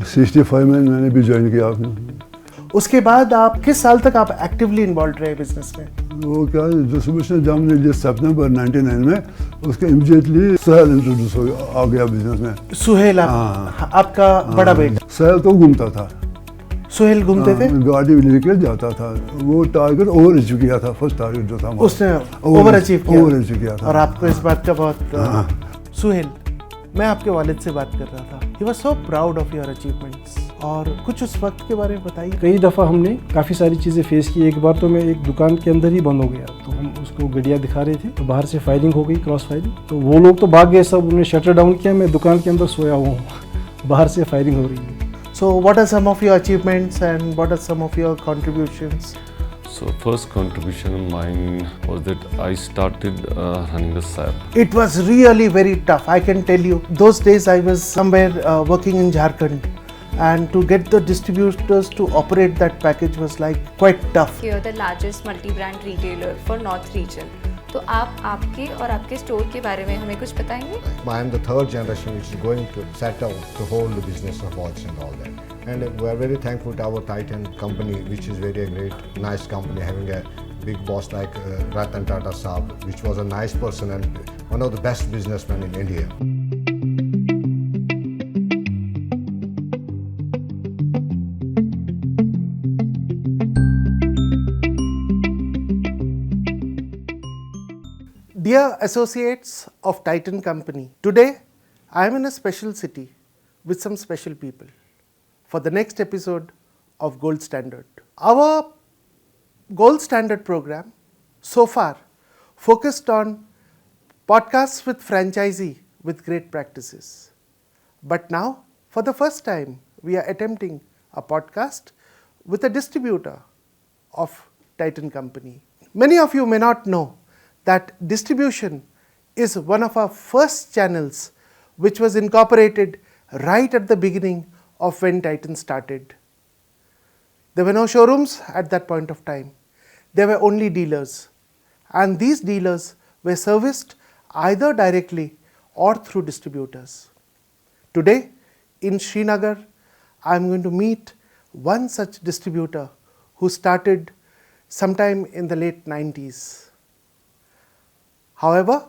65 में मैंने भी ज्वाइन किया आपने। उसके बाद आप किस साल तक आप एक्टिवली इन्वॉल्व रहे बिजनेस में? वो क्या डिस्ट्रीब्यूशन जब हमने लिया सितंबर 99 में, उसके इमीडिएटली सुहेल इंट्रोड्यूस आ गया बिजनेस में। सुहेल आपका बड़ा बेटा? सुहेल तो घूमता था। सुहेल घूमते थे? गाड़ी लेके जाता था। वो टारगेट ओवर अचीव किया था, फर्स्ट टारगेट जो था उसने ओवर अचीव किया था। और आपको इस बात का बहुत सुहेल, मैं आपके वालिद से बात कर रहा था। He was so proud of your achievements। और कुछ उस वक्त के बारे में बताइए। कई दफ़ा हमने काफ़ी सारी चीज़ें फेस की। एक बार तो मैं एक दुकान के अंदर ही बंद हो गया, तो हम उसको गड़िया दिखा रहे थे, तो बाहर से फायरिंग हो गई, क्रॉस फायरिंग। तो वो लोग तो भाग गए सब, उन्होंने शटर डाउन किया, मैं दुकान के अंदर सोया हुआ हूँ, बाहर से फायरिंग हो रही है। So what are some of your achievements and what are some of your contributions? So first contribution of mine was that I started running the SAP. It was really very tough, I can tell you. Those days I was somewhere working in Jharkhand, and to get the distributors to operate that package was like quite tough. You are the largest multi-brand retailer for North region. तो आप आपके और आपके store के बारे में हमें कुछ बताएंगे? I am the third generation which is going to set out to hold the business of watch and all that. And we are very thankful to our Titan company, which is very great, nice company, having a big boss like Ratan Tata Saab, which was a nice person and one of the best businessmen in India. Dear associates of Titan Company, today I am in a special city with some special people for the next episode of Gold Standard. Our Gold Standard program so far focused on podcasts with franchisee with great practices. But now, for the first time, we are attempting a podcast with a distributor of Titan Company. Many of you may not know that distribution is one of our first channels which was incorporated right at the beginning of when Titan started. There were no showrooms at that point of time. There were only dealers, and these dealers were serviced either directly or through distributors. Today in Srinagar, I am going to meet one such distributor who started sometime in the late 90s. However,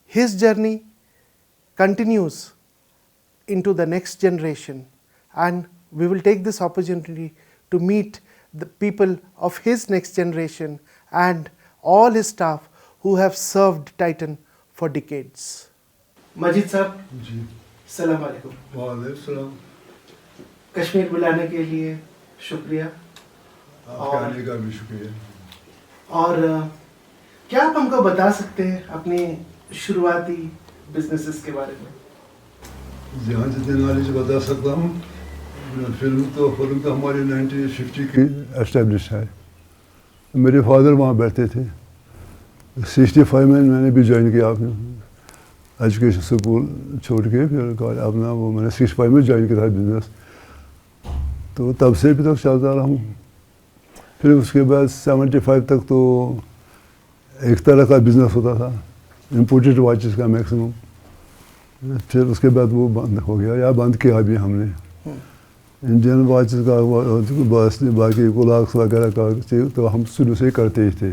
his journey continues into the next generation, and we will take this opportunity to meet the people of his next generation and all his staff who have served Titan for decades. Majid sahab, Assalamu alaikum. वालेकुम सलाम। कश्मीर बुलाने के लिए शुक्रिया। आपके आने का भी शुक्रिया। और क्या आप हमको बता सकते हैं अपनी शुरुआती बिजनेसेस के बारे में? जहाँ जितनी नॉलेज बता सकता हूँ। फिल्म तो हमारी 1950 की एस्टेब्लिश है। मेरे फादर वहाँ बैठते थे। 65 में मैंने भी ज्वाइन किया आपने एजुकेशन स्कूल छोड़ के, फिर अपना वो मैंने 65 में ज्वाइन किया था बिजनेस। तो तब से भी तक चलता रहा हूँ। फिर उसके बाद 75 तक तो एक तरह का बिजनेस होता था, इम्पोर्टेड वॉचेस का मैक्सिमम। फिर उसके बाद वो बंद हो गया, या बंद किया भी हमने। इंडियन वॉचेस का बस बाकी क्लॉक्स वगैरह का तो हम शुरू से करते ही थे।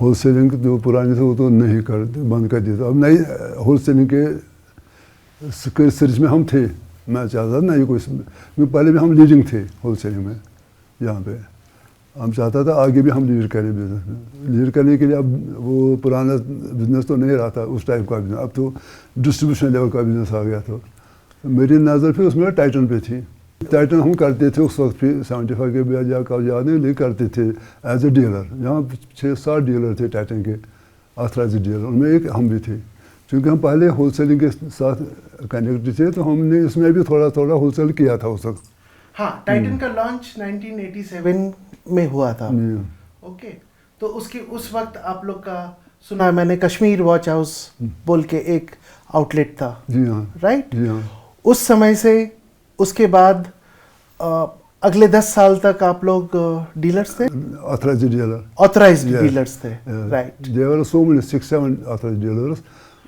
होलसेलिंग जो पुराने थे वो तो नहीं करते, बंद कर दिया था। अब नई होलसेलिंग के सर्च में हम थे। मैं चाहता था नहीं कोई, पहले भी हम लीडिंग थे होलसेलिंग में यहाँ पे। हम चाहता था आगे भी हम लीड करें बिजनेस में। लीड करने के लिए अब वो पुराना बिजनेस तो नहीं रहा था, उस टाइप का बिजनेस। अब तो डिस्ट्रीब्यूशन लेवल का बिजनेस आ गया। तो मेरी नज़र फिर उसमें टाइटन पे थी। टाइटन हम करते थे उस वक्त भी, 75 के बाद या कब याद नहीं, करते थे एज ए डीलर। यहाँ 6-7 डीलर थे टाइटन के, ऑथराइज्ड डीलर, उनमें एक हम भी थे। क्योंकि हम पहले होलसेलिंग के साथ कनेक्टेड थे, तो हमने इसमें भी थोड़ा थोड़ा होलसेल किया था उस वक्त। हाँ, टाइटन का लॉन्च 1987 में हुआ था। ओके, तो उसकी उस वक्त आप लोग का सुना मैंने, कश्मीर वॉच हाउस बोल के एक आउटलेट था। जी हाँ, राइट। जी हाँ। उस समय से उसके बाद अगले 10 साल तक आप लोग डीलर्स थे? ऑथराइज्ड डीलर्स थे, right. There were so many 6-7 authorised dealers.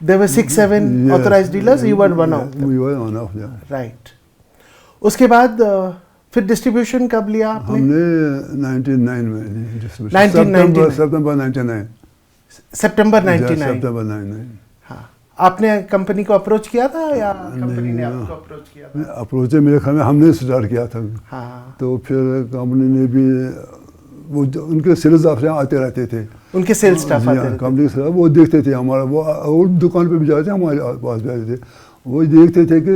There were 6-7 Yes. authorized dealers. You were one of them. We were one of them. Right. उसके बाद फिर डिस्ट्रीब्यूशन कब लिया आपने? हमने 99 में distribution. 1999. सितंबर 99. सितंबर 99। सितंबर 99. हाँ, आपने कंपनी को अप्रोच किया था या कंपनी ने आपको अप्रोच किया था? अप्रोच मेरे ख्याल में हमने स्टार्ट किया था। हाँ, तो फिर कंपनी ने भी वो उनके सेल्स ऑफिसर आते रहते थे। उनके सेल्स स्टाफ जी आते हाँ, रहते थे। कंपनी से वो देखते थे हमारा, वो दुकान पे भी जाते हमारे पास भी आते थे। वो देखते थे कि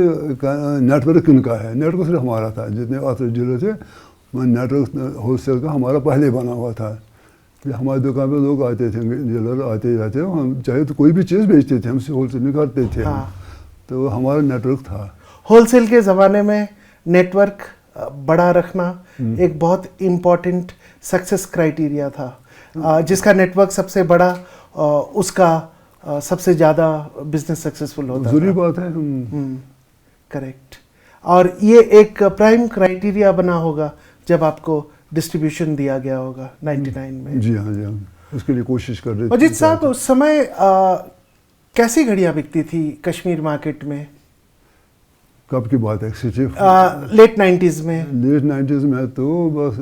नेटवर्क किनका है। नेटवर्क सिर्फ हमारा था, जितने ऑथराइज्ड डीलर थे नेटवर्क होलसेल का हमारा पहले बना हुआ था। फिर हमारी दुकान पे लोग आते थे, डीलर आते ही रहते, हम चाहे तो कोई भी चीज़ बेचते थे, हमसे होलसेल में करते थे। हाँ। तो हमारा नेटवर्क था। होलसेल के ज़माने में नेटवर्क बड़ा रखना एक बहुत इम्पोर्टेंट सक्सेस क्राइटेरिया था। जिसका नेटवर्क सबसे बड़ा उसका सबसे ज़्यादा बिजनेस सक्सेसफुल होता जरूरी था। बात है। करेक्ट। और ये एक प्राइम क्राइटेरिया बना होगा जब आपको डिस्ट्रीब्यूशन दिया गया होगा 99 में। जी हाँ, जी हाँ, उसके लिए कोशिश कर रहे थे। अजीत साहब, उस समय कैसी घड़ियाँ बिकती थी कश्मीर मार्केट में? कब की बात है? लेट 90s में। लेट 90s में तो बस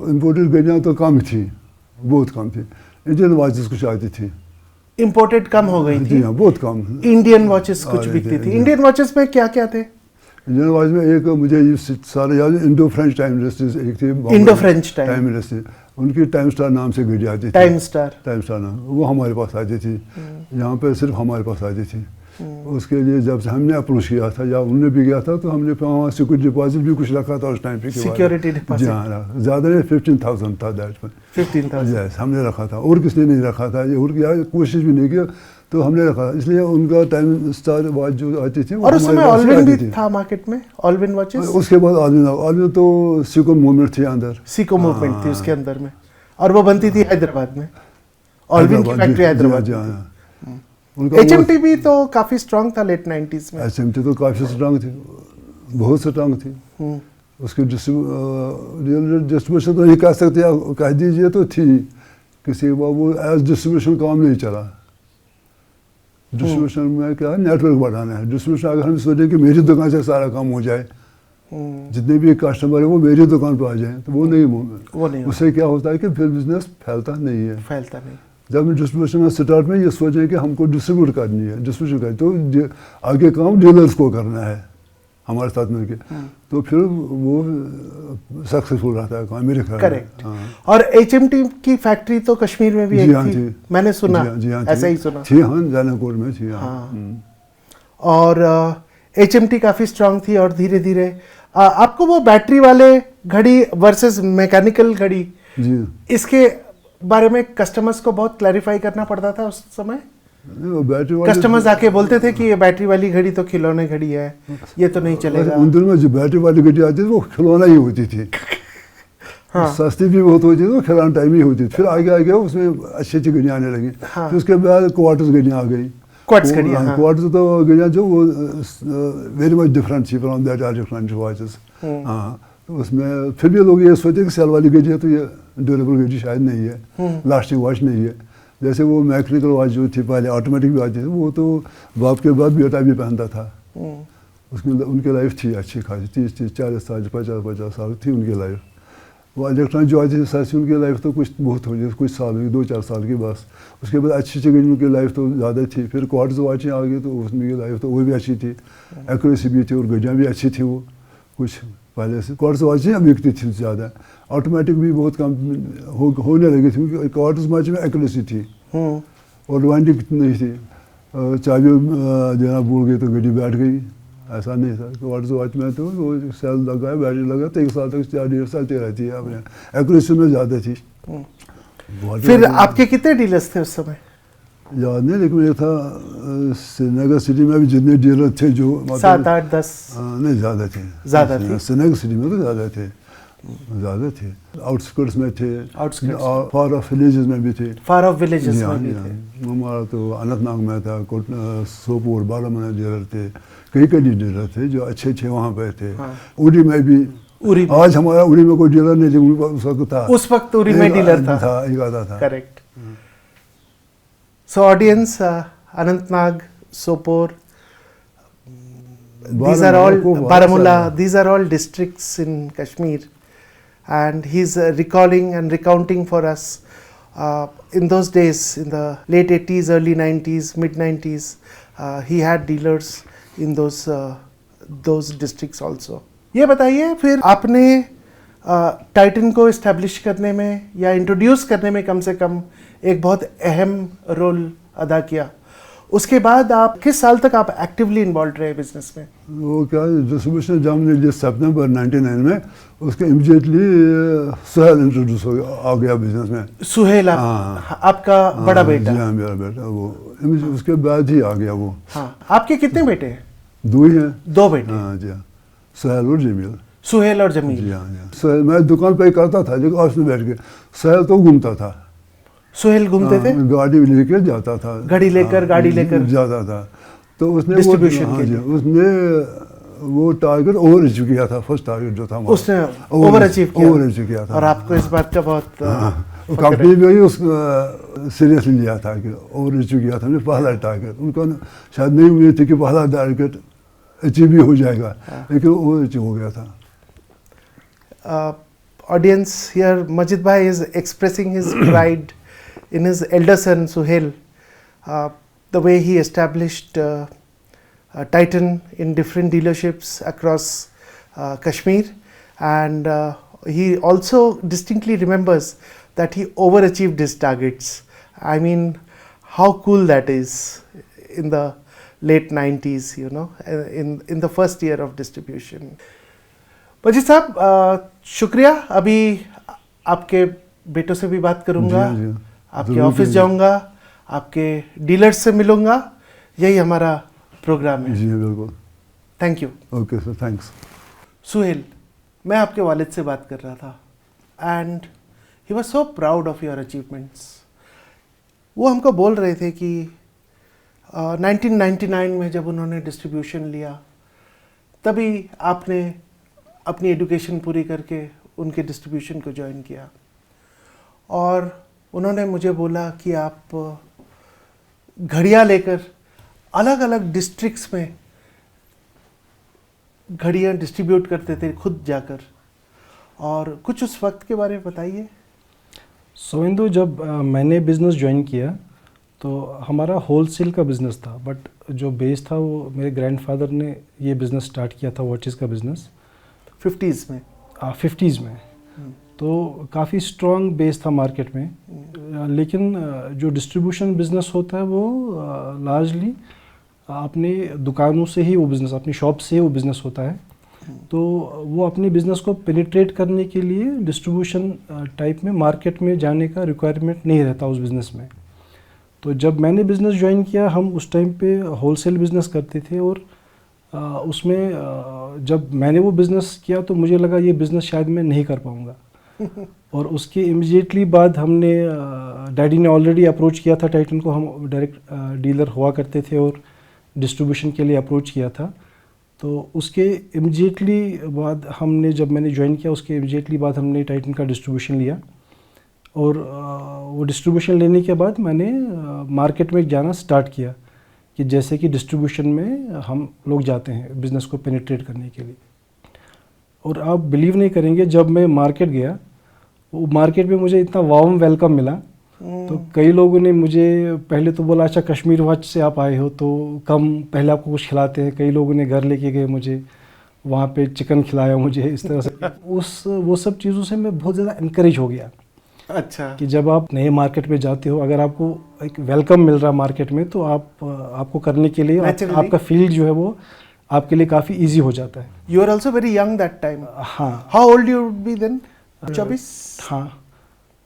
इम्पोर्टेड घड़ियाँ तो कम थी, बहुत कम थी। इंडियन वॉचेस कुछ आती थी। इम्पोर्टेड कम हो गई जी थी। हाँ, बहुत कम। इंडियन वॉचेस कुछ हाँ, बिकती थी। जी। इंडियन वॉचेस में क्या क्या थे? इंडियन वॉच में एक मुझे ये सारे याद, इंडो फ्रेंच टाइम इंडस्ट्रीज एक थी। इंडो फ्रेंच टाइम इंडस्ट्री, उनकी टाइम स्टार नाम से घड़ी आती थी। Time star. टाइम स्टार नाम, वो हमारे पास आती थी। यहाँ पे सिर्फ हमारे पास आती थी। उसके लिए जब से हमने अप्रोच किया था या उनने भी किया था, तो हमने वहाँ सिक्योरिटी डिपॉजिट भी कुछ रखा था उस टाइम पे। Security deposit? जी हाँ, ज़्यादा नहीं, 15,000 था दैट पर। 15,000? यस, हमने रखा था, और किसने नहीं रखा था, ये और क्या कोशिश भी नहीं किया, तो हमने रखा। इसलिए उनका टाइम स्टार वॉच जो आती थी और उस समय ऑलविन भी था मार्केट में, ऑलविन वॉचेस। उसके बाद ऑलविन तो सिको मूवमेंट थी अंदर। सिको मूवमेंट थी उसके अंदर में, और वो बनती थी हैदराबाद में। ऑलविन की फैक्ट्री हैदराबाद में। HMT भी तो काफी स्ट्रांग था लेट 90s में। HMT तो काफी स्ट्रांग थी, बहुत स्ट्रांग थी। उसकी डिस्ट्रीब्यूशन तो नहीं कह सकते, कह दीजिए तो थी किसी, वो एज डिस्ट्रीब्यूशन काम नहीं चला। डिस्ट्रीब्यूशन में क्या है, नेटवर्क बढ़ाना है। डिस्ट्रीब्यूशन अगर हम सोचें कि मेरी दुकान से सारा काम हो जाए, जितने भी कस्टमर है वो मेरी दुकान पर आ जाए, तो वो नहीं। उससे क्या होता है कि फिर बिजनेस फैलता नहीं है। फैलता नहीं। जब हम डिस्ट्रीब्यूशन में स्टार्ट में ये सोचें कि हमको डिस्ट्रीब्यूट करनी है, डिस्ट्रीब्यूशन करनी, तो आगे काम डीलर्स को करना है हमारे साथ मिलके, तो फिर वो सक्सेसफुल रहता है काम, मेरे ख्याल में। करेक्ट। और HMT की फैक्ट्री तो कश्मीर में भी एक थी, मैंने सुना, ऐसा ही सुना थी। हाँ, जानाकोट में थी। और HMT काफी स्ट्रांग थी। और धीरे धीरे आपको वो बैटरी वाले घड़ी वर्सेस मैकेनिकल घड़ी, इसके बारे में कस्टमर्स को बहुत क्लैरिफाई करना पड़ता था उस समय। बैटरी वाली कस्टमर्स आके बोलते थे कि ये बैटरी वाली घड़ी तो खिलौने घड़ी है, ये तो नहीं चलेगा। उन दिनों में जो बैटरी वाली घड़ी आती थी वो खिलौना ही होती थी। हाँ। सस्ती भी बहुत होती थी, वो खिलौना टाइम ही होती थी। फिर आगे आगे उसमें अच्छी अच्छी घड़ियाँ आने लगी। हाँ। फिर उसके बाद क्वार्टर्स घड़ियाँ आ गई। क्वार्टर्स तो घड़ियाँ जो वो वेरी मच डिफरेंट थी फ्रॉम दैट इलेक्ट्रॉनिक वॉचेस। हाँ, तो उसमें फिर भी लोग ये सोचे कि सेल वाली घड़ी है तो ये ड्यूरेबल घड़ी शायद नहीं है, लास्टिंग वॉच नहीं है। जैसे वो मैकेनिकल वॉच जो थी पहले, ऑटोमेटिक भी आती थी, वो तो बाप के बाद बेटा भी पहनता था। उसमें उनकी लाइफ थी अच्छी खासी, 30-40 साल, 50 साल थी उनकी लाइफ। वो इलेक्ट्रॉनिक जो आती थी सस्ती, उनकी लाइफ तो कुछ बहुत हो गई, कुछ साल हुई, 2-4 साल की बस। उसके बाद अच्छी अच्छी घड़ी उनकी लाइफ तो ज़्यादा थी। फिर क्वार्टर्स वॉचें आ गई तो उसमें की लाइफ तो वो भी अच्छी थी, एक्यूरेसी भी थी और घड़ियाँ भी अच्छी थी। वो कुछ पहले से क्वार्टर्स वॉचें बिकती थी ज़्यादा, ऑटोमेटिक भी बहुत कम होने लगी थी, क्योंकि क्वार्टर्स वॉच में एक्यूरेसी थी और वारंटी कितनी नहीं थी। चाबी देना भूल गई तो घड़ी बैठ गई, ऐसा नहीं था। क्वार्टर्स वॉच में तो वो सेल लगा है, बैटरी लगा तो 1 साल तक 4-1.5 साल चलती रहती है। अपने एक्यूरेसी में ज़्यादा थी। फिर आपके कितने डीलर्स थे उस समय? याद नहीं, लेकिन ये था श्रीनगर सिटी में भी जितने डीलर थे जो 7-8-10 नहीं ज़्यादा थे। श्रीनगर सिटी में तो ज़्यादा थे। आउटस्कर्ट्स में थे, फार ऑफ विलेजेस में भी थे। फार ऑफ विलेजेस में भी थे। हमारा तो अनंतनाग में था, सोपोर, बारामूला डीलर थे, कई डीलर थे जो अच्छे अच्छे वहाँ पे थे। उरी में भी, आज हमारा उरी में कोई डीलर नहीं, लेकिन उस वक्त था। उस वक्त उरी में डीलर था, एक आता था। Correct. So audience, Anantnag, Sopore. These are all Baramulla. These are all districts in Kashmir, and he's recalling and recounting for us in those days, in the late 80s, early 90s, mid 90s, he had dealers in those districts also. ये बताइए फिर आपने Titan को establish करने में या introduce करने में कम से कम एक बहुत अहम रोल अदा किया. उसके बाद आप किस साल तक आप एक्टिवली इन्वॉल्व रहे बिजनेस में? वो क्या डिस्ट्रीब्यूशन जब हमने लिया सितंबर 99 में, उसके इमीडिएटली सुहेल इंट्रोड्यूस हो गया, आ गया बिजनेस में. सुहेल आपका बड़ा बेटा? जी हाँ, मेरा बेटा. वो उसके बाद ही आ गया वो. हाँ. आपके कितने बेटे हैं? 2 ही हैं. 2 बेटे? हाँ जी हाँ, सुहेल और जमील. सुहेल और जमील. जी हाँ. सुहेल मैं दुकान पे ही करता था, लेकिन ऑफिस में बैठ के. सुहेल तो घूमता था. सुहेल घूमते थे? गाड़ी लेकर जाता था. गाड़ी लेकर जाता था. तो उसने डिस्ट्रीब्यूशन के लिए उसने वो टारगेट ओवर अचीव किया था. फर्स्ट टारगेट जो था उसने ओवर अचीव किया था. और आपको इस बात का बहुत कंपनी में ही उसको सीरियसली लिया था कि ओवर अचीव किया था. पहला टारगेट उनको शायद नहीं उम्मीद थी कि पहला टारगेट अचीव भी हो जाएगा, लेकिन ओवर अचीव हो गया था. Audience here, Majid Bhai is expressing his pride in his elder son Suhail, the way he established Titan in different dealerships across Kashmir, and he also distinctly remembers that he overachieved his targets. I mean, how cool that is in the late 90s, you know, in the first year of distribution. मजीद साहब शुक्रिया. अभी आपके बेटों से भी बात करूंगा, आपके ऑफिस जाऊंगा, आपके डीलर्स से मिलूंगा. यही हमारा प्रोग्राम है. जी बिल्कुल. Thank you. Okay sir, thanks. Suhail, मैं आपके वालिद से बात कर रहा था and he was so proud of your achievements. वो हमको बोल रहे थे कि 1999 में जब उन्होंने डिस्ट्रीब्यूशन लिया, तभी आपने अपनी एजुकेशन पूरी करके उनके डिस्ट्रीब्यूशन को ज्वाइन किया. और उन्होंने मुझे बोला कि आप घड़ियाँ लेकर अलग अलग डिस्ट्रिक्ट्स में घड़ियाँ डिस्ट्रीब्यूट करते थे खुद जाकर. और कुछ उस वक्त के बारे में बताइए. सोइंदू, जब मैंने बिज़नेस ज्वाइन किया तो हमारा होलसेल का बिज़नेस था, बट जो बेस था वो मेरे ग्रैंडफादर ने ये बिज़नेस स्टार्ट किया था, वॉचेस का बिज़नेस 50s में. 50s में. तो काफ़ी स्ट्रॉन्ग बेस था मार्केट में. लेकिन जो डिस्ट्रीब्यूशन बिज़नेस होता है वो लार्जली अपने दुकानों से ही वो बिज़नेस, अपनी शॉप से ही वो बिज़नेस होता है. तो वो अपने बिज़नेस को पेनिट्रेट करने के लिए डिस्ट्रीब्यूशन टाइप में मार्केट में जाने का रिक्वायरमेंट नहीं रहता उस बिज़नेस में. तो जब मैंने बिज़नेस ज्वाइन किया, हम उस टाइम पे होलसेल बिज़नेस करते थे. और उसमें जब मैंने वो बिज़नेस किया तो मुझे लगा ये बिज़नेस शायद मैं नहीं कर पाऊँगा. और उसके इमीडिएटली बाद हमने डैडी ने ऑलरेडी अप्रोच किया था टाइटन को. हम डायरेक्ट डीलर हुआ करते थे और डिस्ट्रीब्यूशन के लिए अप्रोच किया था. तो उसके इमीडिएटली बाद हमने, जब मैंने ज्वाइन किया उसके इमीडिएटली बाद हमने टाइटन का डिस्ट्रीब्यूशन लिया. और वो डिस्ट्रीब्यूशन लेने के बाद मैंने मार्केट में जाना स्टार्ट किया कि जैसे कि डिस्ट्रीब्यूशन में हम लोग जाते हैं बिज़नेस को पेनिट्रेट करने के लिए. और आप बिलीव नहीं करेंगे, जब मैं मार्केट गया, वो मार्केट में मुझे इतना वार्म वेलकम मिला. तो कई लोगों ने मुझे पहले तो बोला, अच्छा कश्मीर वॉच से आप आए हो तो कम पहले आपको कुछ खिलाते हैं. कई लोगों ने घर लेके गए मुझे, वहाँ पे चिकन खिलाया मुझे, इस तरह से. वो सब चीज़ों से मैं बहुत ज़्यादा इनकरेज हो गया. अच्छा. कि जब आप नए मार्केट में जाते हो, अगर आपको एक वेलकम मिल रहा मार्केट में, तो आपको करने के लिए आपका फील्ड जो है वो आपके लिए काफ़ी इजी हो जाता है. You are also very young that time. हाँ. How old you would be then? 24. हाँ,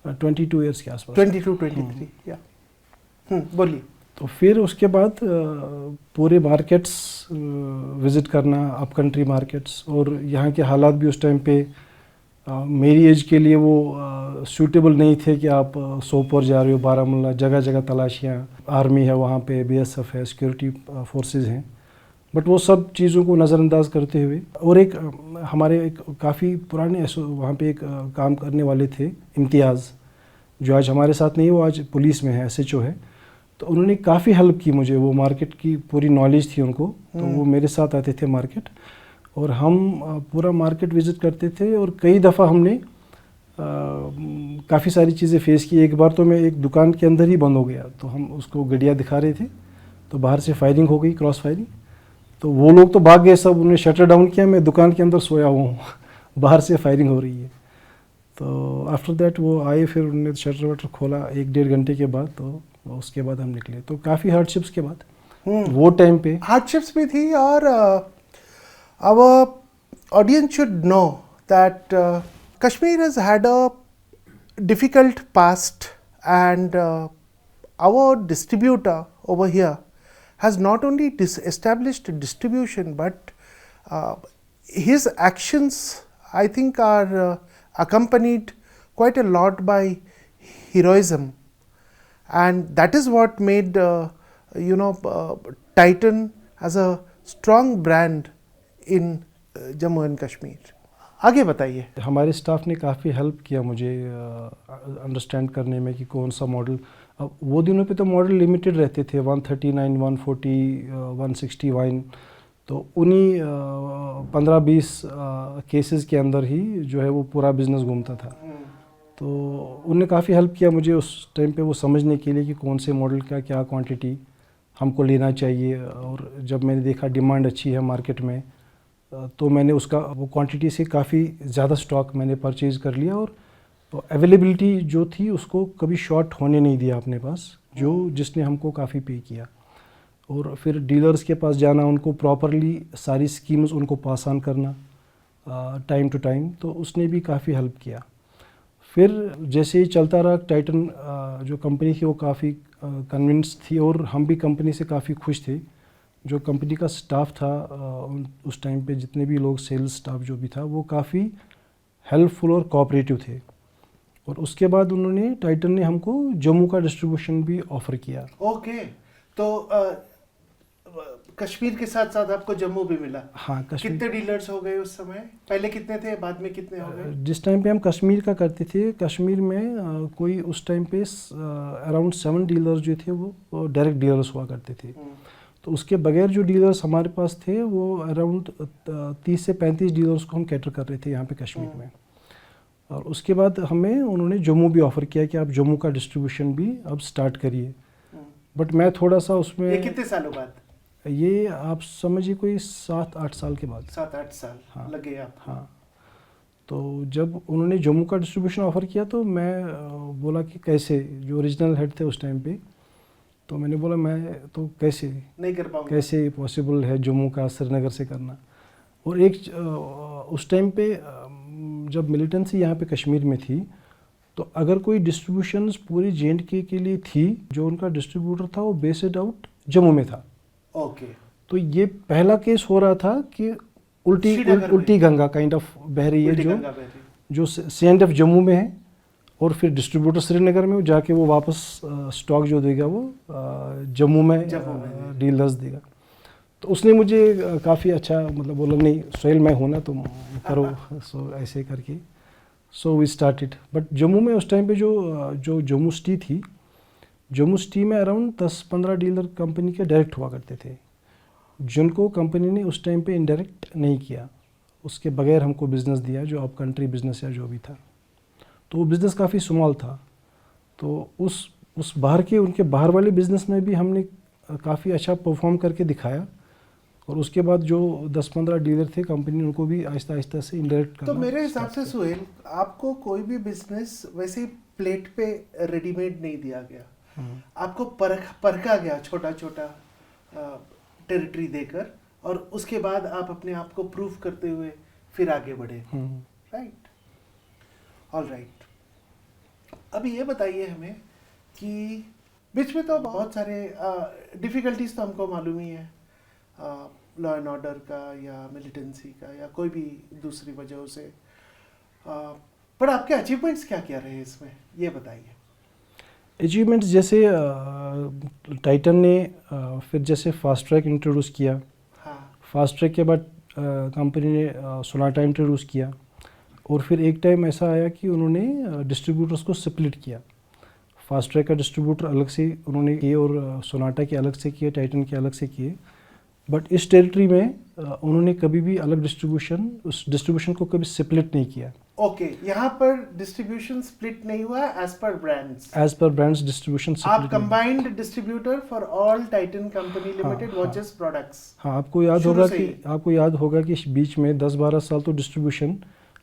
22 ईयर्स के आसपास. 22-23. या बोलिए. तो फिर उसके बाद पूरे मार्केट्स विज़िट करना, अप कंट्री मार्केट्स. और यहाँ के हालात भी उस टाइम पे मेरी एज के लिए वो सूटेबल नहीं थे कि आप सोपोर जा रहे हो, बारामूला, जगह जगह तलाशियाँ, आर्मी है वहाँ पे, BSF है, सिक्योरिटी फोर्सेस हैं. बट वो सब चीज़ों को नज़रअंदाज करते हुए, और एक हमारे एक काफ़ी पुराने वहाँ पे एक काम करने वाले थे, इम्तियाज़, जो आज हमारे साथ नहीं, वो आज पुलिस में है, SHO है. तो उन्होंने काफ़ी हेल्प की मुझे, वो मार्केट की पूरी नॉलेज थी उनको, तो वो मेरे साथ आते थे मार्केट और हम पूरा मार्केट विज़िट करते थे और कई दफ़ा हमने काफ़ी सारी चीज़ें फेस की। एक बार तो मैं एक दुकान के अंदर ही बंद हो गया, तो हम उसको गड़िया दिखा रहे थे, तो बाहर से फायरिंग हो गई, क्रॉस फायरिंग, तो वो लोग तो भाग गए सब, उन्होंने शटर डाउन किया, मैं दुकान के अंदर सोया हुआ हूँ बाहर से फायरिंग हो रही है। तो आफ्टर दैट वो आए, फिर उन्होंने शटर वटर खोला 1-1.5 घंटे के बाद, तो उसके बाद हम निकले। तो काफ़ी हार्डशिप्स के बाद वो टाइम पे हार्डशिप्स भी थी। और our audience should know that Kashmir has had a difficult past and our distributor over here has not only established distribution, but his actions, I think, are accompanied quite a lot by heroism, and that is what made Titan as a strong brand in Jammu and Kashmir. आगे बताइए। हमारे staff ने काफ़ी help किया मुझे understand करने में कि कौन सा मॉडल। अब वो दिनों पे तो मॉडल लिमिटेड रहते थे, 139, 140, 160 वाइन, तो उन्हीं 15-20 केसेस के अंदर ही जो है वो पूरा बिज़नेस घूमता था। तो उन्होंने काफ़ी हेल्प किया मुझे उस टाइम पे वो समझने के लिए कि कौन से मॉडल का क्या क्वांटिटी हमको लेना चाहिए। और जब मैंने देखा डिमांड अच्छी है मार्केट में, तो मैंने उसका वो क्वांटिटी से काफ़ी ज़्यादा स्टॉक मैंने परचेज़ कर लिया और अवेलेबिलिटी जो थी उसको कभी शॉर्ट होने नहीं दिया अपने पास, जो जिसने हमको काफ़ी पे किया। और फिर डीलर्स के पास जाना, उनको प्रॉपरली सारी स्कीम्स उनको पास ऑन करना टाइम टू टाइम, तो उसने भी काफ़ी हेल्प किया। फिर जैसे ही चलता रहा, टाइटन जो कंपनी थी वो काफ़ी कन्विंस थी और हम भी कंपनी से काफ़ी खुश थे। जो कंपनी का स्टाफ था उस टाइम पे, जितने भी लोग सेल्स स्टाफ जो भी था, वो काफ़ी हेल्पफुल और कोऑपरेटिव थे। और उसके बाद उन्होंने, टाइटन ने हमको जम्मू का डिस्ट्रीब्यूशन भी ऑफ़र किया। ओके, तो कश्मीर के साथ साथ आपको जम्मू भी मिला। हाँ, कश्मीर। कितने डीलर्स हो गए उस समय? पहले कितने थे, बाद में कितने हो गए? जिस टाइम पे हम कश्मीर का करते थे, कश्मीर में कोई उस टाइम पे अराउंड 7 डीलर्स जो थे वो डायरेक्ट डीलर्स हुआ करते थे। तो उसके बगैर जो डीलर्स हमारे पास थे वो अराउंड 30 से 35 डीलर्स को हम कैटर कर रहे थे यहाँ पे कश्मीर में। और उसके बाद हमें उन्होंने जम्मू भी ऑफ़र किया कि आप जम्मू का डिस्ट्रीब्यूशन भी अब स्टार्ट करिए। बट मैं थोड़ा सा उसमें, ये कितने सालों बाद? ये आप समझिए कोई 7-8 साल के बाद। 7-8 साल हाँ, लगे आप। हाँ। तो जब उन्होंने जम्मू का डिस्ट्रीब्यूशन ऑफ़र किया तो मैं बोला कि कैसे, जो ओरिजिनल हेड थे उस टाइम पे, तो मैंने बोला मैं तो कैसे नहीं कर पाऊंगा, कैसे पॉसिबल है जम्मू का श्रीनगर से करना। और एक उस टाइम पे जब मिलिटेंसी यहाँ पे कश्मीर में थी, तो अगर कोई डिस्ट्रीब्यूशंस पूरी J&K के लिए थी, जो उनका डिस्ट्रीब्यूटर था वो बेस्ड आउट जम्मू में था। ओके। तो ये पहला केस हो रहा था कि उल्टी गंगा काइंड ऑफ बह रही है, जो CNF जम्मू में है और फिर डिस्ट्रीब्यूटर श्रीनगर में जाके वो वापस स्टॉक जो देगा वो जम्मू में डीलर्स देगा। तो उसने मुझे काफ़ी अच्छा मतलब बोला, नहीं सोहेल मैं हूँ ना, तुम करो। सो ऐसे करके so we started. But Jammu में उस टाइम पे जो जम्मू सिटी थी, जम्मू सिटी में अराउंड 10-15 डीलर कंपनी के डायरेक्ट हुआ करते थे, जिनको कंपनी ने उस टाइम पे इनडायरेक्ट नहीं किया। उसके बगैर हमको बिज़नेस दिया, जो अब कंट्री बिज़नेस या जो भी था। तो वो बिज़नेस काफ़ी स्मॉल था। तो उस बाहर के, उनके बाहर वाले बिज़नेस में भी हमने काफ़ी अच्छा परफॉर्म करके दिखाया। और उसके बाद जो 10-15 डीलर थे कंपनी, उनको भी आहिस्ता आहिस्ता से इंडायरेक्ट करना। तो मेरे हिसाब से सुहेल, आपको कोई भी बिजनेस वैसे प्लेट पे रेडीमेड नहीं दिया गया, आपको परखा गया छोटा छोटा टेरिटरी देकर, और उसके बाद आप अपने आप को प्रूव करते हुए फिर आगे बढ़े। Right, all right. अभी ये बताइए हमें कि बीच में तो बहुत सारे डिफ़िकल्टीज तो हमको मालूम ही है, लॉ एंड ऑर्डर का या मिलिटेंसी का या कोई भी दूसरी वजहों से, पर आपके अचीवमेंट्स क्या क्या रहे इसमें, ये बताइए। अचीवमेंट्स जैसे टाइटन ने फिर जैसे फास्ट ट्रैक इंट्रोड्यूस किया। हाँ। फास्ट ट्रैक के बाद कंपनी ने सोनाटा इंट्रोड्यूस किया। और फिर एक टाइम ऐसा आया कि उन्होंने डिस्ट्रीब्यूटर्स को स्प्लिट किया। फास्ट ट्रैक का डिस्ट्रीब्यूटर अलग से उन्होंने किए और सोनाटा के अलग से किए, टाइटन के अलग से किए। बट इस टेरिटरी में उन्होंने कभी भी अलग उस डिस्ट्रीब्यूशन को कभी स्प्लिट नहीं किया। ओके, यहाँ पर डिस्ट्रीब्यूशन स्प्लिट नहीं हुआ as per brands. As per brands distribution आप combined distributor for all Titan company limited watches products. हाँ, आपको याद होगा कि बीच में 10-12 साल तो डिस्ट्रीब्यूशन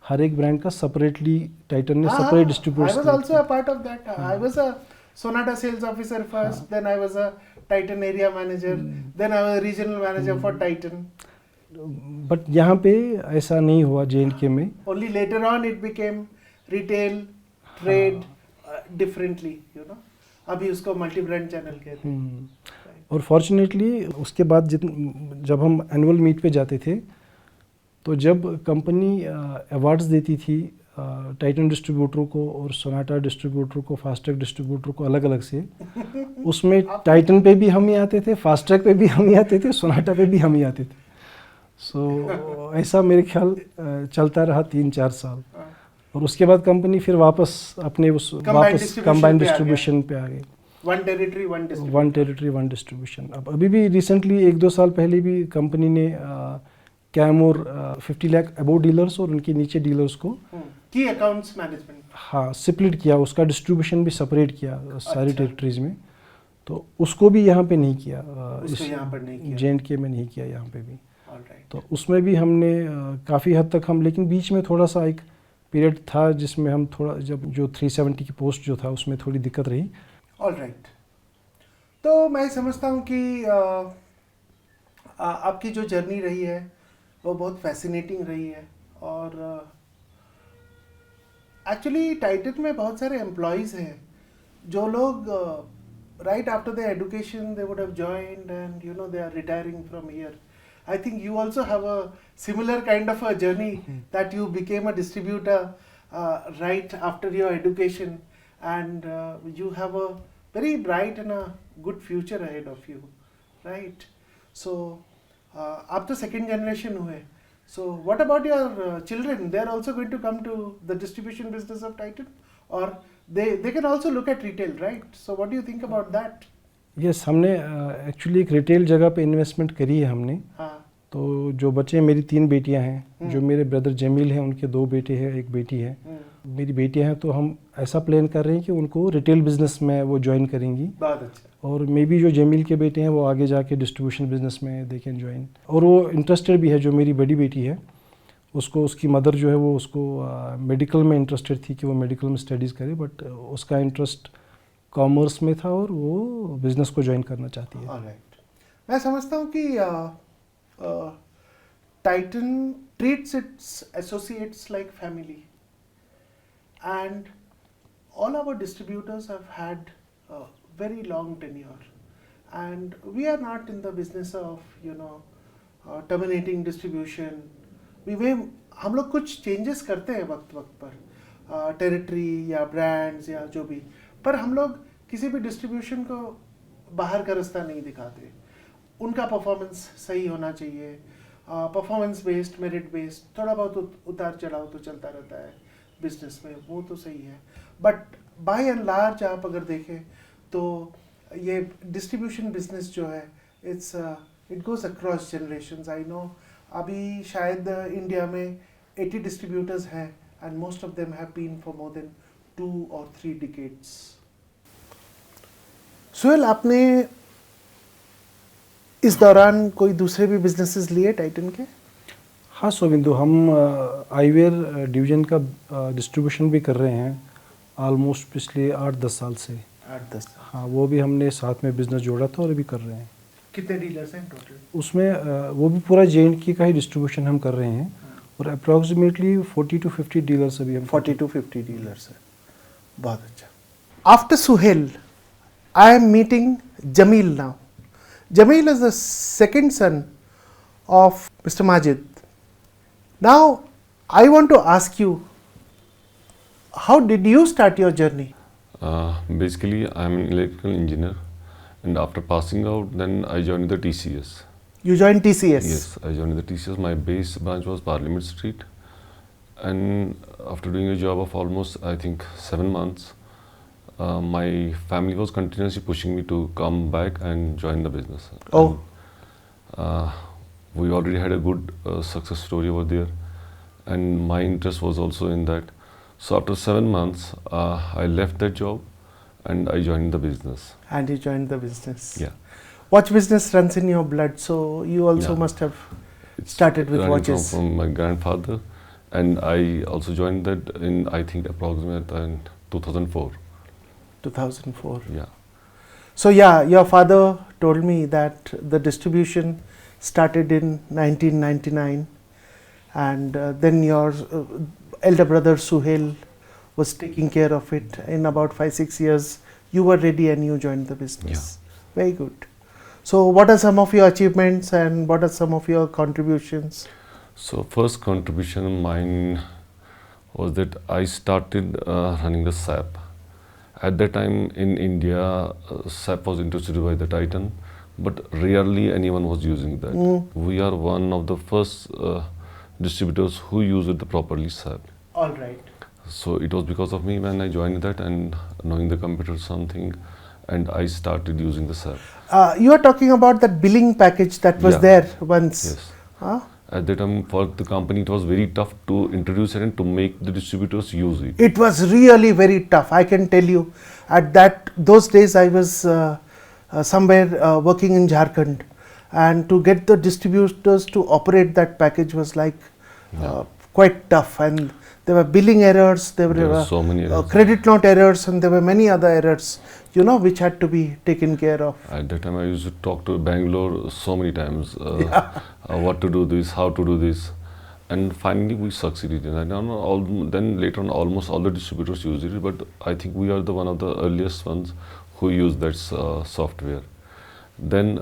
हर एक ब्रांड का सेपरेटली टाइटन ने separate distribute. I was also a part of that. I was a Sonata sales officer first, then I was a Titan area manager, then I was a regional manager for Titan. But यहाँ पे ऐसा नहीं हुआ J&K में। Only later on it became retail, trade, differently, you know. अभी उसको multi brand channel कहते हैं। और फॉर्चुनेटली उसके बाद जब हम एनुअल मीट पे जाते थे, तो जब कंपनी अवार्ड्स देती थी टाइटन डिस्ट्रीब्यूटरों को और सोनाटा डिस्ट्रीब्यूटर को, फास्ट्रैक डिस्ट्रीब्यूटर को अलग अलग से, उसमें टाइटन पे भी हम ही आते थे, फास्ट्रैक पे भी हम ही आते थे, सोनाटा पे भी हम ही आते थे। सो ऐसा मेरे ख्याल चलता रहा 3-4 साल। और उसके बाद कंपनी फिर वापस अपने कंबाइंड डिस्ट्रीब्यूशन पे आ गई। One territory one distribution. अब अभी भी रिसेंटली 1-2 साल पहले भी कंपनी ने कैम और 50 लाख अबोव डीलर्स और उनके नीचे डीलर्स को की अकाउंट्स मैनेजमेंट, हाँ, स्प्लिट किया, उसका डिस्ट्रीब्यूशन भी सेपरेट किया सारी टेरिटरीज में। तो उसको भी यहाँ पे नहीं किया, J&K में नहीं किया, यहाँ पे भी। तो उसमें भी हमने काफ़ी हद तक लेकिन बीच में थोड़ा सा एक पीरियड था जिसमें हम थोड़ा जो 370 की पोस्ट जो था उसमें थोड़ी दिक्कत रही। ऑलराइट, तो मैं समझता हूँ कि आपकी जो जर्नी रही है वो बहुत फैसिनेटिंग रही है। और एक्चुअली टाइटन में बहुत सारे एम्प्लॉयज़ हैं जो लोग right after the education they would have joined and you know they are retiring from here. I think you also have a similar kind of a journey that you became a distributor right after your education, and you have a very bright and a good future ahead of you, right? So, आप तो second generation हुए. So, what about your children? They are also going to come to the distribution business of Titan, or they can also look at retail, right? So, what do you think about that? Yes, हमने actually एक retail जगह पे investment करी है हमने। तो जो बच्चे, मेरी 3 बेटियां हैं, जो मेरे ब्रदर जमील हैं उनके 2 बेटे हैं, 1 बेटी है। मेरी बेटियां हैं, तो हम ऐसा प्लान कर रहे हैं कि उनको रिटेल बिजनेस में वो ज्वाइन करेंगी। बहुत अच्छा। और मे बी जो जमील के बेटे हैं वो आगे जाके डिस्ट्रीब्यूशन बिजनेस में दे कैन ज्वाइन। और वो इंटरेस्टेड भी है, जो मेरी बड़ी बेटी है उसको, उसकी मदर जो है वो उसको मेडिकल में इंटरेस्टेड थी कि वो मेडिकल में स्टडीज़ करे, बट उसका इंटरेस्ट कॉमर्स में था और वो बिजनेस को ज्वाइन करना चाहती है। ऑलराइट, मैं समझता हूँ कि Titan treats it's associates like family, and all our distributors have had a very long tenure, and we are not in the business of terminating distribution. हम लोग कुछ चेंजेस करते हैं वक्त पर, टेरिटरी या ब्रांड्स या जो भी, पर हम लोग किसी भी डिस्ट्रीब्यूशन को बाहर का रास्ता नहीं दिखाते। उनका परफॉर्मेंस सही होना चाहिए, परफॉर्मेंस बेस्ड, मेरिट बेस्ड, थोड़ा बहुत उतार चढ़ाव तो चलता रहता है बिजनेस में, वो तो सही है। बट बाय एंड लार्ज आप अगर देखें तो ये डिस्ट्रीब्यूशन बिजनेस जो है it goes across generations. I know अभी शायद इंडिया में 80 डिस्ट्रीब्यूटर्स हैं, and most of them have been for more than 2 or 3 decades. सुहेल, आपने इस दौरान कोई दूसरे भी बिजनेसेस लिए टाइटन के? हाँ सोबिंदु, हम आईवेयर डिवीजन का डिस्ट्रीब्यूशन भी कर रहे हैं ऑलमोस्ट पिछले 8-10 साल से। 8-10? हाँ, वो भी हमने साथ में बिजनेस जोड़ा था और अभी कर रहे हैं। कितने डीलर्स हैं टोटल? उसमें वो भी पूरा J&K का ही डिस्ट्रीब्यूशन हम कर रहे हैं, और अप्रॉक्सीमेटली 40 to 50 डीलर्स अभी हम 40 to 50 डीलर्स है। बहुत अच्छा। After Suhail I am meeting Jamil now. Jamil is the second son of Mr. Majid. Now I want to ask you, how did you start your journey? Basically, I am an electrical engineer, and after passing out, then I joined the TCS. You joined TCS? Yes, I joined the TCS. My base branch was Parliament Street, and after doing a job of almost, I think, 7 months, my family was continuously pushing me to come back and join the business. Oh. We already had a good success story over there, and my interest was also in that. So after 7 months, I left that job and I joined the business. And you joined the business. Yeah. Watch business runs in your blood, so you also Yeah. must have It's started with running watches. from my grandfather, and I also joined that in, I think, approximately in 2004. 2004. Yeah. So yeah, your father told me that the distribution started in 1999, and then your elder brother Suhail was taking care of it. In about 5-6 years, you were ready and you joined the business. Very good. So what are some of your achievements and what are some of your contributions? So first contribution of mine was that I started running the SAP. At that time in India, SAP was introduced by the Titan, but rarely anyone was using that. We are one of the first distributors who used it properly SAP. All right. So it was because of me when I joined that and knowing the computer something, and I started using the SAP. You are talking about that billing package that was Yeah. there once. Yes. Huh? At that time for the company it was very tough to introduce it and to make the distributors use it. It was really very tough. I can tell you, at those days I was somewhere working in Jharkhand, and to get the distributors to operate that package was like quite tough, and there were billing errors, there There were were so many errors. credit note errors, and there were many other errors, which had to be taken care of. At that time I used to talk to Bangalore so many times, what to do this, how to do this, and finally we succeeded. And I don't know, then later on almost all the distributors used it, but I think we are the one of the earliest ones who used that software. Then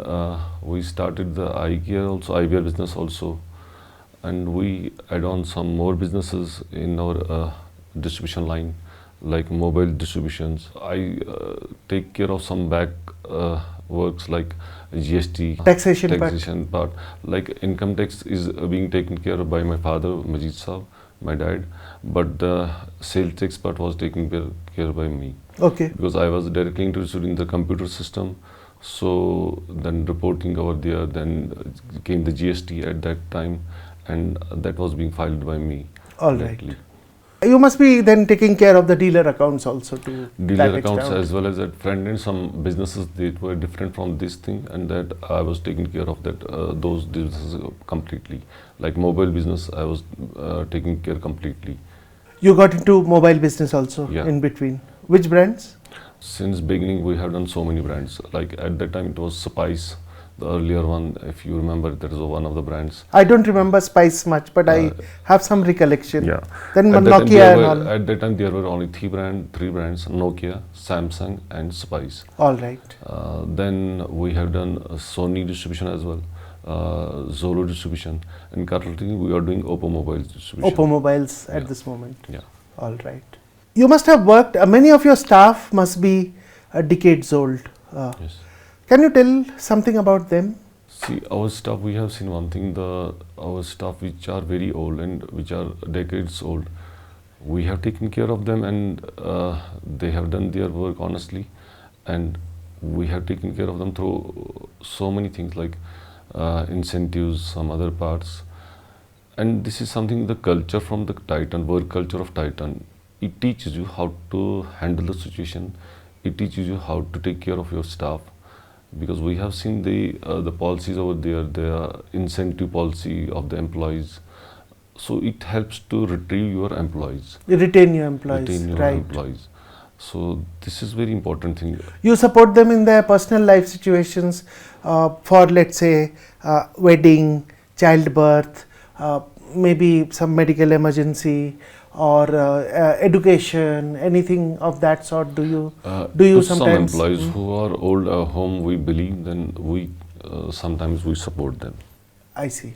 we started the IVR business also, and we add on some more businesses in our distribution line, like mobile distributions. I take care of some back works like GST, Taxation part. Like income tax is being taken care of by my father, Majid Saab, my dad, but the sales tax part was taken care by me. Okay. Because I was directly interested in the computer system. So then reporting over there, then came the GST at that time, and that was being filed by me. All directly. right. You must be then taking care of the dealer accounts also too. Dealer accounts as well as at front end, some businesses that were different from this thing, and that I was taking care of that those businesses completely. Like mobile business, I was taking care completely. You got into mobile business also in between. Which brands? Since beginning, we have done so many brands. Like at that time, it was Spice, the earlier one. If you remember, that was one of the brands. I don't remember Spice much, but I have some recollection. Yeah. Then At Nokia and all. At that time, there were only three brands: Nokia, Samsung, and Spice. All right. Then we have done Sony distribution as well, Zolo distribution, and currently we are doing Oppo Mobiles distribution. Oppo Mobiles at this moment. Yeah. All right. You must have worked, many of your staff must be decades old. Yes. Can you tell something about them? See, our staff, we have seen one thing, our staff which are very old and which are decades old, we have taken care of them, and they have done their work honestly, and we have taken care of them through so many things like incentives, some other parts. And this is something, the culture from the Titan, work culture of Titan. It teaches you how to handle the situation. It teaches you how to take care of your staff, because we have seen the policies over there, the incentive policy of the employees. So it helps to retrieve your employees. Retain your employees. Retain your right. employees. So this is very important thing. You support them in their personal life situations for, let's say, wedding, childbirth, maybe some medical emergency, or education, anything of that sort. Do you to sometimes? Some employees who are old whom we believe, then we sometimes we support them. I see.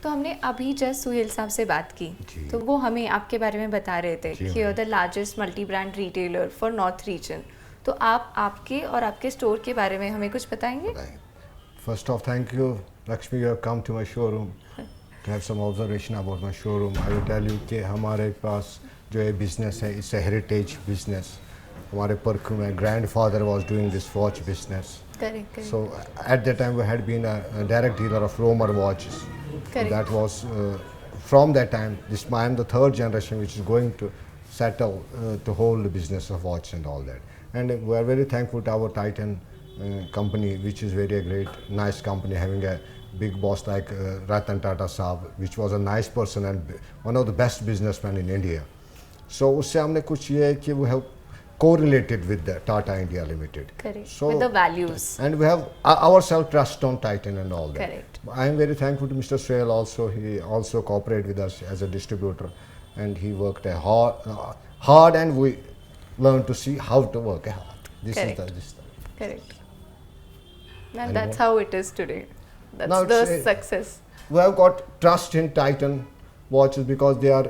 तो हमने अभी just Suhail साहब से बात की, तो वो हमें आपके बारे में बता रहे थे कि you are the largest multi brand retailer for north region. तो आप आपके और आपके स्टोर के बारे में हमें कुछ बताएंगे? First off, thank you, Lakshmi. You have come to my showroom to have some observation about my showroom. I will tell you कि हमारे पास जो ये business है, it's a heritage business. हमारे परखू में grandfather was doing this watch business. Correct, correct. So at that time we had been a direct dealer of Romer watches. Correct. That was from that time. I am the third generation which is going to settle the whole business of watch and all that. And we are very thankful to our Titan company, which is very great, nice company, having a big boss like Ratan Tata Saab, which was a nice person and one of the best businessmen in India. So उससे हमने कुछ ये है कि we have correlated with the Tata India Limited. Correct. So, With the values. And we have our self-trust on Titan and all that. Correct. I am very thankful to Mr. Swail also. He also cooperated with us as a distributor, and he worked hard, and we learned to see how to work hard. This Correct. is this. Correct. And And that's what- how it is today. That's Now the it's, success. We have got trust in Titan watches because they are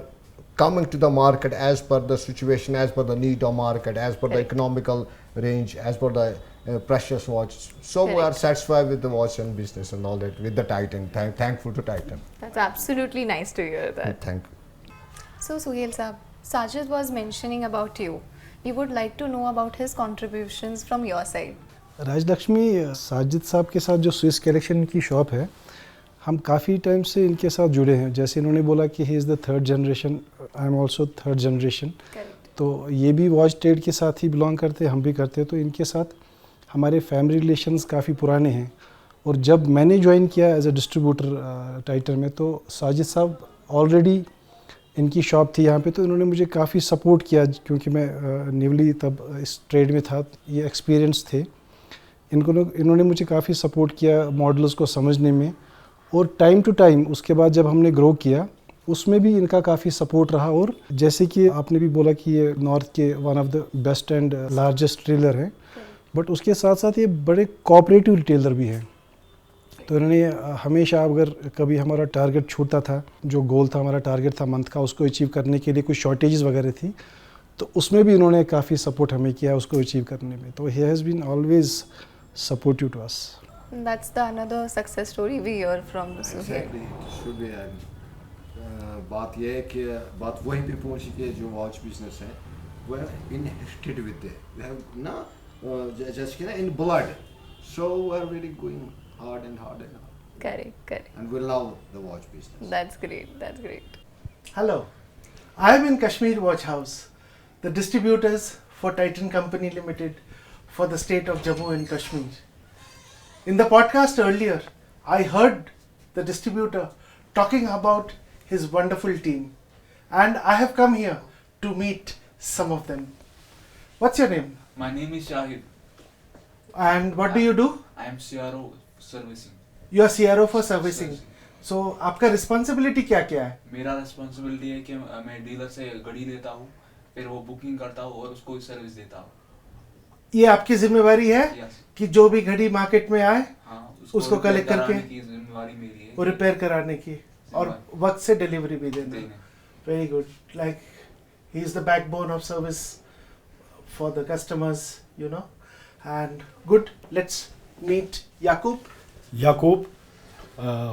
coming to the market as per the situation, as per the need of market, as per the Correct. economical range, as per the precious watches. So we are Correct. satisfied with the watch and business and all that with the Titan. Thankful to Titan. That's absolutely nice to hear that. Thank. So Suhail Saab, Sajid was mentioning about you. We would like to know about his contributions from your side. Rajalakshmi Sajid साहब के साथ जो Swiss collection की shop है, हम काफ़ी time से इनके साथ जुड़े हैं. जैसे इन्होंने बोला कि he is the third generation, I am also third generation. Correct. तो ये भी वॉच ट्रेड के साथ ही बिलोंग करते हैं, हम भी करते हैं. तो इनके साथ हमारे फैमिली रिलेशंस काफ़ी पुराने हैं. और जब मैंने ज्वाइन किया एज अ डिस्ट्रीब्यूटर टाइटन में, तो साजिद साहब ऑलरेडी इनकी शॉप थी यहाँ पे. तो इन्होंने मुझे काफ़ी सपोर्ट किया क्योंकि मैं न्यूली तब इस ट्रेड में था, ये एक्सपीरियंस थे. इन्होंने मुझे काफ़ी सपोर्ट किया मॉडल्स को समझने में. और टाइम टू टाइम उसके बाद जब हमने ग्रो किया उसमें भी इनका काफ़ी सपोर्ट रहा. और जैसे कि आपने भी बोला कि ये नॉर्थ के one of the best and largest retailer हैं, बट उसके साथ साथ ये बड़े कोऑपरेटिव रिटेलर भी हैं. तो इन्होंने हमेशा, अगर कभी हमारा टारगेट छूटता था, जो गोल था हमारा टारगेट था मंथ का, उसको अचीव करने के लिए कुछ शॉर्टेजेस वगैरह थी, तो उसमें भी इन्होंने काफ़ी सपोर्ट हमें किया उसको अचीव करने में. तो he has been always supportive to us. That's the another success story we hear from Suhail. Exactly. Should be. बात यह है कि बात वहीं पे पहुंची कि जो वॉच बिजनेस है वह इनहेरिटेड विद वी हैव ना जैसे कि ना in blood. So we are very going hard and hard Correct, correct. and we love the watch business. That's great, that's great. Hello, I am in Kashmir Watch House, the distributors for Titan Company Limited for the state of Jammu and Kashmir. In the podcast earlier, I heard the distributor talking about his wonderful team, and I have come here to meet some of them. What's your name? My name is Shahid. And what do you do? I am CRO servicing. You are CRO for servicing. So, आपका responsibility क्या क्या है? मेरा responsibility है कि मैं dealer से घड़ी लेता हूँ, फिर वो बुकिंग करता हूँ और उसको सर्विस देता हूँ. ये आपकी जिम्मेवारी है Yes. कि जो भी घड़ी मार्केट में आए हाँ, उसको repair collect करके कराने की जिम्मेवारी मेरी है. वो रिपेयर कराने की और वक्त से डिलीवरी भी देना. देने. Very good. Like he is the backbone of service for the customers, you know. And good, let's meet Yaqub. Yaqub,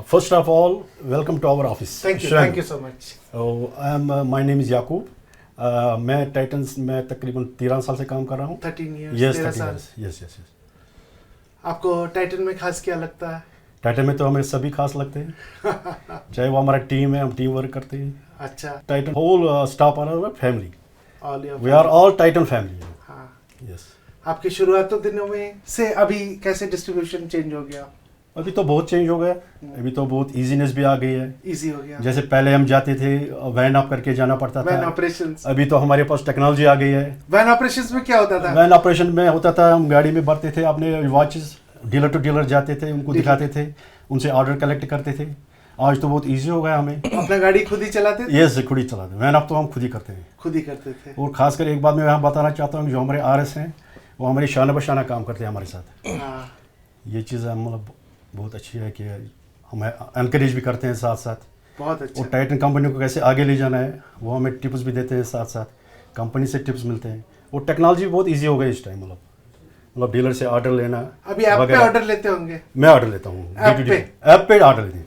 first of all, welcome to our office. Thank you so much. My name is Yaqub. मैं Titans में तकरीबन 13 साल से काम कर रहा हूँ. 13 years, Yes, 13 13 साल. years. Yes. आपको टाइटन में खास क्या लगता है? टाइटन में तो हमें सभी खास लगते हैं. चाहे वो हमारा टीम है, हम टीम वर्क करते हैं. अच्छा. Titan whole staff are family. All your. We are all Titan family. हाँ. यस. आपकी शुरुआती दिनों में से अभी कैसे डिस्ट्रीब्यूशन चेंज हो गया? अभी तो बहुत चेंज हो गया. अभी तो बहुत इजीनेस भी आ गई है. इजी हो गया. जैसे पहले हम जाते थे वैन अप करके जाना पड़ता वैन था. ऑपरेशंस. अभी तो हमारे पास टेक्नोलॉजी आ गई है. वैन ऑपरेशंस में क्या होता था? वैन ऑपरेशन में होता था, हम गाड़ी में भरते थे अपने वॉचेस, डीलर टू डीलर जाते थे, उनको दिखाते थे, उनसे ऑर्डर कलेक्ट करते थे. आज तो बहुत इजी हो गया हमें. अपना गाड़ी खुद ही चलाते थे? ये खुद ही चलाते हैं. वैन अप तो हम खुद ही करते हैं. खुद ही करते थे. और खासकर एक बात मैं यहाँ बताना चाहता हूँ, जो हमारे RS हैं वो हमारे शाना बशाना काम करते हैं हमारे साथ. हाँ. ये चीज़ मतलब बहुत अच्छी है कि हम एनकरेज भी करते हैं साथ साथ. बहुत अच्छा. और टाइटन कंपनी को कैसे आगे ले जाना है वो हमें टिप्स भी देते हैं साथ साथ. कंपनी से टिप्स मिलते हैं. और टेक्नोलॉजी बहुत ईजी हो गई इस टाइम. मतलब डीलर से ऑर्डर लेना. अभी ऐप पे वगैरह. ऑर्डर लेते होंगे? मैं ऑर्डर लेता हूँ. ऐप पे? ऐप पे ऑर्डर लेते हैं.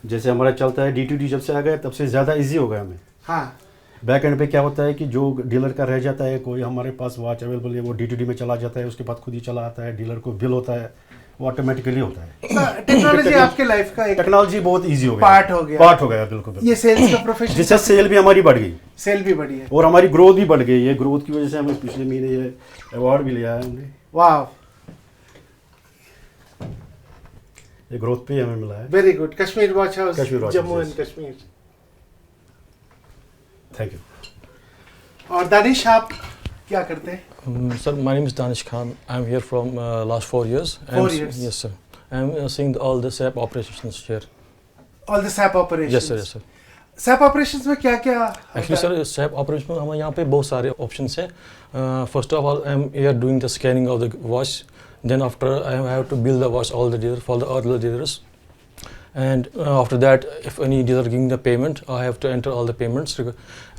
जैसे हमारा चलता है D2D, जब से आ गया तब से ज़्यादा इजी हो गया हमें. हाँ. बैक एंड पे क्या होता है कि जो डीलर का रह जाता है, कोई हमारे पास वॉच अवेलेबल है वो DTD में चला जाता है, उसके बाद खुद ही चला आता है, डीलर को बिल होता है, वो ऑटोमेटिकली होता है। टेक्नोलॉजी आपके लाइफ का एक टेक्नोलॉजी बहुत इजी हो गया, पार्ट हो गया। पार्ट हो गया, बिल्कुल। ये सेल्स का प्रोफेशन, जिससे सेल भी हमारी बढ़ गई, सेल भी बढ़ी है और हमारी ग्रोथ भी बढ़ गई है। ग्रोथ की वजह से हमें पिछले महीने ये अवार्ड भी लिया है हमने, वाह, ये ग्रोथ पे हमें मिला है। Very good. Kashmir watch house, Kashmir watch Jammu house, and Kashmir. Thank you. और दानिश, आप क्या करते हैं? Sir, my name is Danish Khan. I'm here from last 4 years. 4 years? Yes, sir. I'm seeing all the SAP operations here. All the SAP operations? Yes, sir. Yes, sir. SAP operations में क्या क्या? Actually, sir, SAP operations में हमारे यहाँ पे बहुत सारे options हैं. First of all, I'm here doing the scanning of the watch. Then after, I have to bill the watch all the dealers for the other dealers. And after that, if any dealer giving the payment, I have to enter all the payments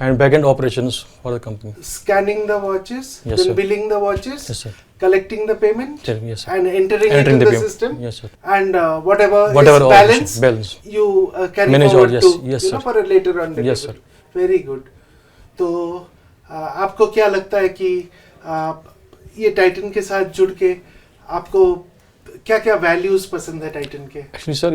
and back-end operations for the company. Scanning the watches, Yes, then sir. billing the watches, Yes, sir. collecting the payment, Yes, sir. and entering into the payment. system. Yes, sir. And whatever is all balance, balance. you carry Manage forward all, yes, to yes, you know, sir. for a later on delivery. Yes, sir. Very good. तो आपको क्या लगता है कि ये Titan के साथ जुड़ के आपको क्या क्या वैल्यूज पसंद है टाइटन के? एक्चुअली सर,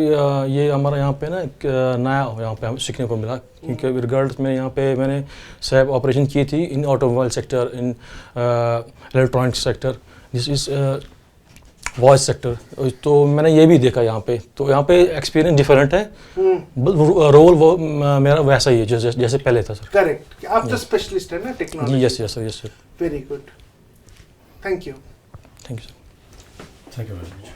ये हमारा यहाँ पे ना एक नया यहाँ पे हमें सीखने को मिला, क्योंकि रिगार्ड्स में यहाँ पे मैंने SAP ऑपरेशन की थी इन automobile sector, in electronic sector, this is voice sector. तो मैंने ये भी देखा यहाँ पे, तो यहाँ पे एक्सपीरियंस डिफरेंट है, रोल वो मेरा वैसा ही है जैसे पहले था सर। करेक्ट, आप तो स्पेशलिस्ट है ना technology? Yes yes sir, yes sir. Very good, thank you. Thank you sir. Thank you very much.